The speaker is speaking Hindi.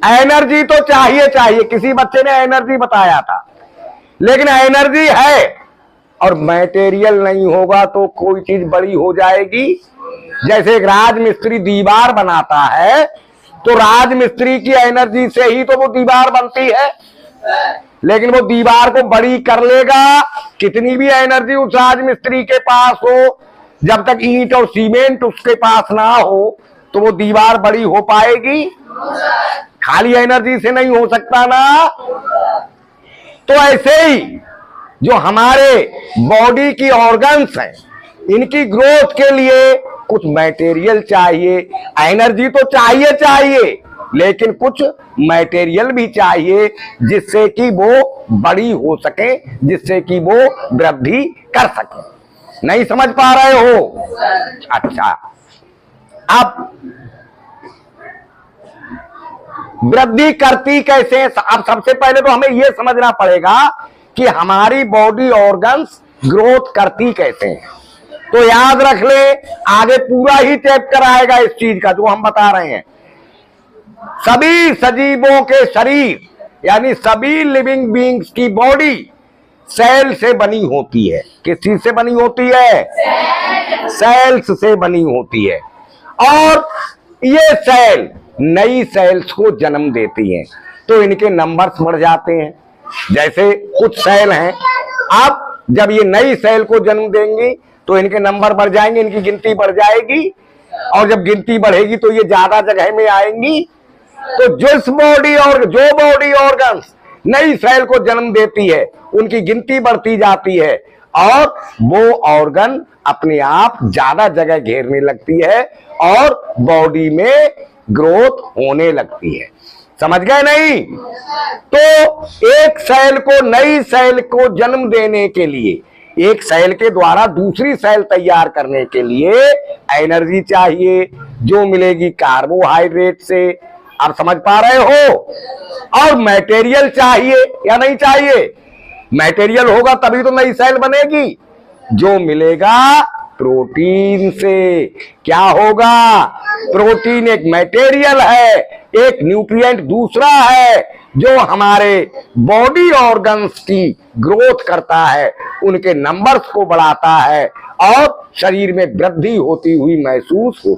एनर्जी तो चाहिए चाहिए, किसी बच्चे ने एनर्जी बताया था, लेकिन एनर्जी है और मटेरियल नहीं होगा तो कोई चीज बड़ी हो जाएगी। जैसे एक राजमिस्त्री दीवार बनाता है तो राजमिस्त्री की एनर्जी से ही तो वो दीवार बनती है, लेकिन वो दीवार को बड़ी कर लेगा कितनी भी एनर्जी उस राजमिस्त्री के पास हो, जब तक ईंट और सीमेंट उसके पास ना हो तो वो दीवार बड़ी हो पाएगी? खाली एनर्जी से नहीं हो सकता ना। तो ऐसे ही जो हमारे बॉडी की ऑर्गन्स हैं, इनकी ग्रोथ के लिए कुछ मटेरियल चाहिए। एनर्जी तो चाहिए चाहिए, लेकिन कुछ मटेरियल भी चाहिए जिससे कि वो बड़ी हो सके, जिससे कि वो वृद्धि कर सके। नहीं समझ पा रहे हो? अच्छा, अब वृद्धि करती कैसे? अब सबसे पहले तो हमें यह समझना पड़ेगा कि हमारी बॉडी ऑर्गन्स ग्रोथ करती कैसे हैं। तो याद रख ले, आगे पूरा ही चैप्टर आएगा इस चीज का जो हम बता रहे हैं। सभी सजीवों के शरीर यानी सभी लिविंग बीइंग्स की बॉडी सेल से बनी होती है। किस चीज से बनी होती है? सेल्स से बनी होती है। और ये सेल नई सेल्स को जन्म देती हैं, तो इनके नंबर्स बढ़ जाते हैं। जैसे कुछ सेल हैं, अब जब ये नई सेल को जन्म देंगी तो इनके नंबर बढ़ जाएंगे, इनकी गिनती बढ़ जाएगी, और जब गिनती बढ़ेगी तो ये ज्यादा जगह में आएंगी। तो जो बॉडी ऑर्गन्स नई सेल को जन्म देती है उनकी गिनती बढ़ती जाती है और वो ऑर्गन अपने आप ज्यादा जगह घेरने लगती है और बॉडी में ग्रोथ होने लगती है। समझ गए नहीं? तो एक सेल को, नई सेल को जन्म देने के लिए, एक सेल के द्वारा दूसरी सेल तैयार करने के लिए एनर्जी चाहिए, जो मिलेगी कार्बोहाइड्रेट से। आप समझ पा रहे हो? और मटेरियल चाहिए या नहीं चाहिए? मटेरियल होगा तभी तो नई सेल बनेगी, जो मिलेगा प्रोटीन से। क्या होगा? प्रोटीन एक मटेरियल है, एक न्यूट्रिएंट दूसरा है जो हमारे बॉडी ऑर्गन्स की ग्रोथ करता है, उनके नंबर्स को बढ़ाता है और शरीर में वृद्धि होती हुई महसूस होती है।